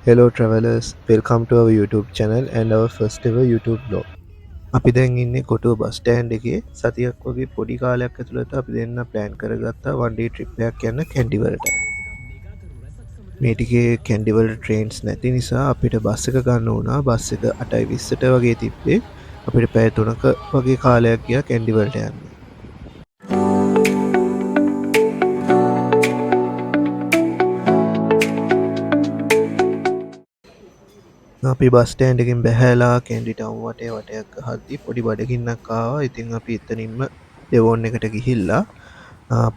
Hello travelers, welcome to our YouTube channel and our first ever YouTube vlog. අපි දැන් ඉන්නේ කොටුව bus stand එකේ සතියක් වගේ පොඩි කාලයක් ඇතුළත අපි දෙන්න ප්ලෑන් කරගත්තා one day trip එකක් යන්න කැන්ඩි වලට. මේ ටිකේ කැන්ඩි වලට ට්‍රේන්ස් නැති නිසා අපිට බස් එක ගන්න වුණා. බස් එක 8:20ට වගේ තිබ්බේ. අපිට පැය 3ක වගේ කාලයක් ගියා කැන්ඩි වලට යන්න. අපි බස් ස්ටෑන්ඩ් එකෙන් බැහැලා කැන්ඩි ටවුන් වටේ වටයක් ගහද්දි පොඩි බඩගින්නක් ආවා. ඉතින් අපි එතනින්ම ඩෙවොන් එකට ගිහිල්ලා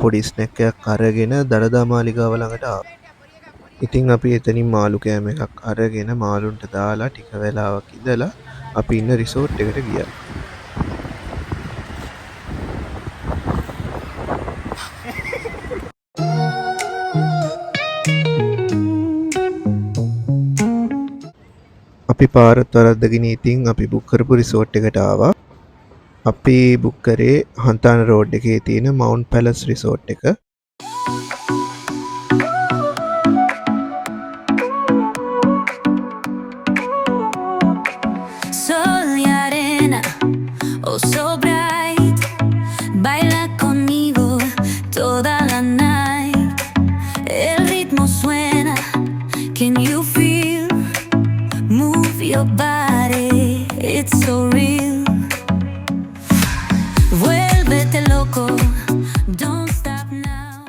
පොඩි ස්නැක් එකක් අරගෙන දළදා මාලිගාව ළඟට ආවා. ඉතින් අපි එතනින් මාළු කෑම එකක් අරගෙන මාළුන්ට දාලා ටික වෙලාවක් ඉඳලා අපි ඉන්න රිසෝට් එකට ගියා. අපි පාරත් වරද්දගෙන ඉතින් අපි බුක් කරපු රිසෝට් එකට ආවා. අපි බුක් කරේ හන්තාන රෝඩ් එකේ තියෙන මවුන්ට් පැලස් රිසෝට් එක. Sol y arena, oh so bright, baila conmigo toda la night. El ritmo suena, can you feel? Move your body, it's so real. Vuélvete loco, don't stop now.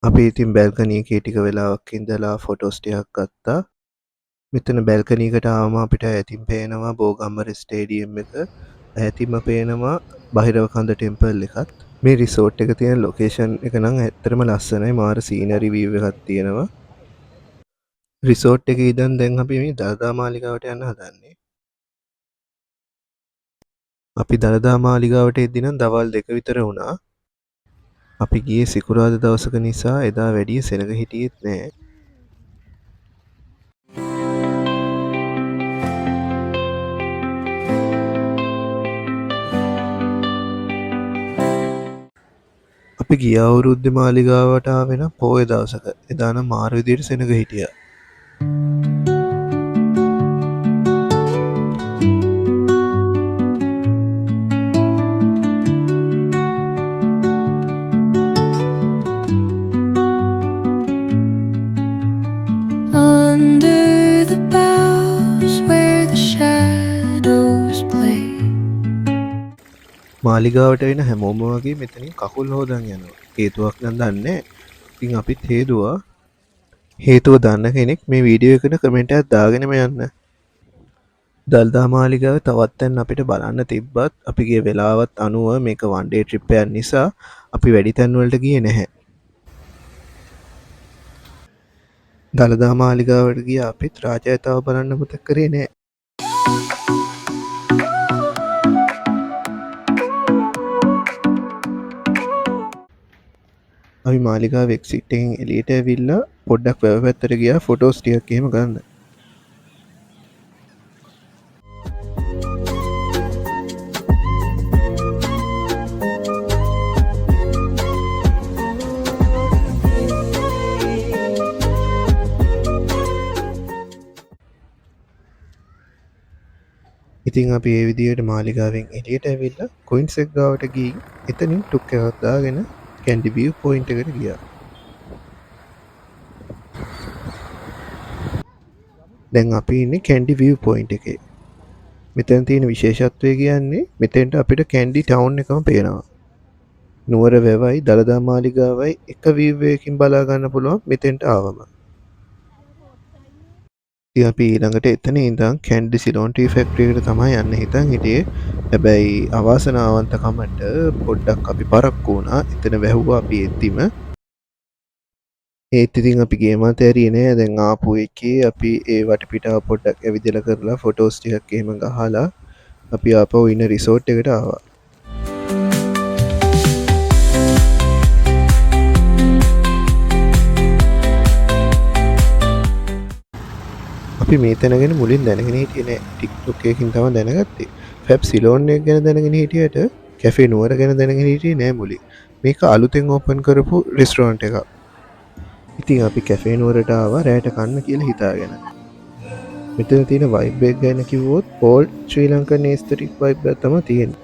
අපි ඉතින් බැල්කනි එකේ ටික වෙලාවක් ඉඳලා photos ටිකක් ගත්තා. මෙතන බැල්කනි එකට ආවම අපිට ඈතින් පේනවා බෝගම්බර ස්ටේඩියම් එක. ඈතින්ම පේනවා බහිරව කඳ ටෙම්පල් එකත්. මේ රිසෝට් එක තියෙන ලොකේෂන් එක නම් ඇත්තටම ලස්සනයි. මාර සීනරි වීව් එකක් තියෙනවා. රිසෝට් එකේ ඉඳන් දැන් අපි මේ දළදා මාලිගාවට යන්න හදන්නේ. අපි දළදා මාලිගාවට එද්දි නම් දවල් 2 විතර වුණා. අපි ගියේ සිකුරාදා දවසක නිසා එදා වැඩිය සෙනග හිටියෙත් නෑ. අපි ගිය අවුරුද්දේ මාලිගාවට ආවේ නම් පොය දවසක. එදා නම් මාර විදියට සෙනග හිටියා. Under the boughs where the shadows play. මාලිගාවට වෙන හැමෝම වගේ මෙතනින් කකුල් හොදන් යනවා. හේතුවක් නම් දන්නේ නැහැ. ඉතින් අපිත් හේතුවා. හේතුව දන්න කෙනෙක් මේ වීඩියෝ එකට කමෙන්ට් එකක් දාගෙනම යන්න. දළදා මාලිගාව තවත් තැන් අපිට බලන්න තිබ්බත් අපි ගිය වෙලාවත් අනුව මේක වන් ඩේ ට්‍රිප් එකක් නිසා අපි වැඩි තැන් වලට ගියේ නැහැ. දළදා මාලිගාවට ගිය අපිත් රාජයතාව බලන්න මතක කරේ නැහැ. අපි මාලිගාව එක්සිට් එකෙන් එළියට ඇවිල්ලා පොඩ්ඩක් වැව පැත්තට ගියා ෆොටෝස් ටිකක් එහෙම ගන්න. ඉතින් අපි ඒ විදිහට මාලිගාවෙන් එළියට ඇවිල්ලා කොයින්ස් එක ගාවට ගිහින් එතනින් ටුක් එකක් දාගෙන කැන්ඩි විව් පොයින්ට් එකට ගියා. දැන් අපි ඉන්නේ කැන්ඩි විව් පොයින්ට් එකේ. මෙතන තියෙන විශේෂත්වය කියන්නේ මෙතෙන්ට අපිට කැන්ඩි ටවුන් එකම පේනවා. නුවර වැවයි දළදා මාලිගාවයි එක විව් එකකින් බලා ගන්න පුළුවන් මෙතෙන්ට ආවම. ඉතින් අපි ඊළඟට එතන ඉඳන් කැන්ඩි සිලෝන් ටී ෆැක්ටරි එකට තමයි යන්න හිතන් හිටියේ. හැබැයි අවාසනාවන්තකමට පොඩ්ඩක් අපි පරක්කු වුණා. එතන වැහුවා අපි එද්දිම. ඒත් ඉතින් අපි ගේමත් ඇරියේ නෑ. දැන් ආපු එකේ අපි ඒ වටපිටාව පොඩ්ඩක් ඇවිදලා කරලා ෆොටෝස් ටිකක් එහෙම ගහලා අපි ආපහු ඉන්න රිසෝට් එකට ආවා. අපි මේ තැන ගැන මුලින් දැනගෙන හිටියේ නෑ. ටික්ටොක් එකකින් තමයි දැනගත්තේ. ෆැබ් සිලෝන් එක ගැන දැනගෙන හිටියට කැෆේ නුවර ගැන දැනගෙන හිටියේ නෑ මුලින්. මේක අලුතෙන් ඕපන් කරපු රෙස්ටෝරන්ට් එකක්. ඉතින් අපි කැෆේ නුවරට ආවා රෑට කන්න කියලා හිතාගෙන. මෙතන තියෙන වයිබ් එක ගැන කිව්වොත් ඕල්ඩ් ශ්‍රී ලංකන් ඒස්තටික් වයිබ් එකක් තමයි තියෙන්නේ.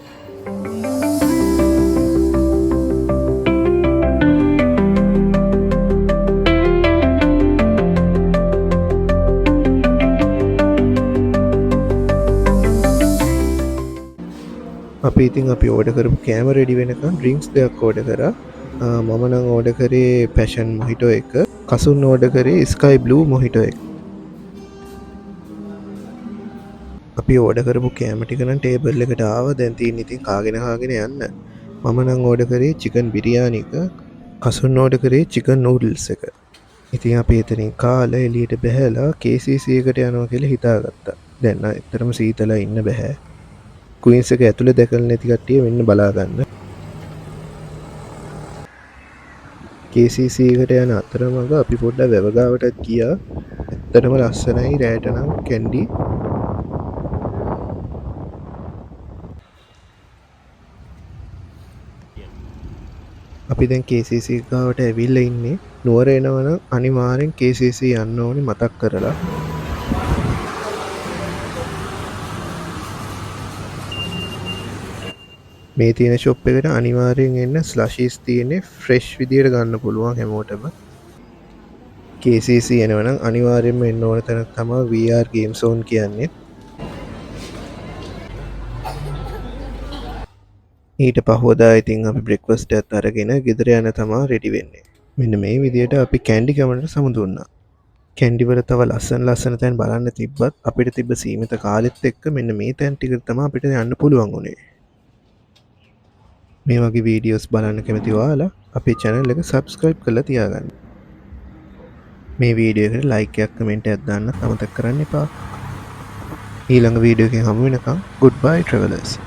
අපි ඉතින් අපි ඕඩර් කරපු කෑම රෙඩි වෙනකන් ඩ්‍රින්ක්ස් දෙකක් ඕඩර් කරා. මම නම් ඕඩර් කරේ පැෂන් මොහිටෝ එක. කසුන් ඕඩර් කරේ ස්කයි බ්ලූ මොහිටෝ එක. අපි ඕඩර් කරපු කෑම ටික නම් ටේබල් එකට ආවා. දැන් තියෙන්නේ ඉතින් කාගෙන යන්න. මම නම් ඕඩර් කරේ චිකන් බිරියානි එක. කසුන් ඕඩර් කරේ චිකන් නූඩල්ස් එක. ඉතින් අපි එතනින් කාලා එළියට බැහැලා KCC එකට යනවා කියලා හිතාගත්තා. දැන් නම් ඇත්තටම සීතලයි ඉන්න බෑ. ක්වීන්ස් එක ඇතුලේ දැකලා නැති කට්ටිය මෙන්න බලා ගන්න. KCC එකට යන අතරමඟ අපි පොඩ්ඩක් වැව ගාවටත් ගියා. ඇත්තටම ලස්සනයි රෑට නම් කැන්ඩි. අපි දැන් KCC ගාවට ඇවිල්ලා ඉන්නේ. නුවර එනවනම් අනිවාර්යෙන් KCC යන්න ඕනේ මතක් කරලා. මේ තියෙන ෂොප් එකට අනිවාර්යෙන් එන්න. ස්ලෂීස් තියෙන්නේ ෆ්‍රෙෂ් විදියට ගන්න පුළුවන් හැමෝටම. KCC එනවනම් අනිවාර්යෙන්ම එන්න ඕන තැනක් තමයි VR Game Zone කියන්නේ. ඊට පහුවදා ඉතින් අපි බ්‍රෙක්ෆාස්ට් එකත් අරගෙන ගෙදර යන තමයි රෙඩි වෙන්නේ. මෙන්න මේ විදියට අපි කැන්ඩි කමකට සමුදුන්නා. කැන්ඩි වල තව ලස්සන තැන් බලන්න තිබ්බත් අපිට තිබ්බ සීමිත කාලෙත් එක්ක මෙන්න මේ තැන් ටික තමයි අපිට යන්න පුළුවන් උනේ. මේ වගේ වීඩියෝස් බලන්න කැමති ඔයාලා අපේ channel එක subscribe කරලා තියාගන්න. මේ වීඩියෝ එකට like එකක් comment එකක් දාන්න අමතක කරන්න එපා. ඊළඟ වීඩියෝ එකෙන් හමු වෙනකම් goodbye travelers.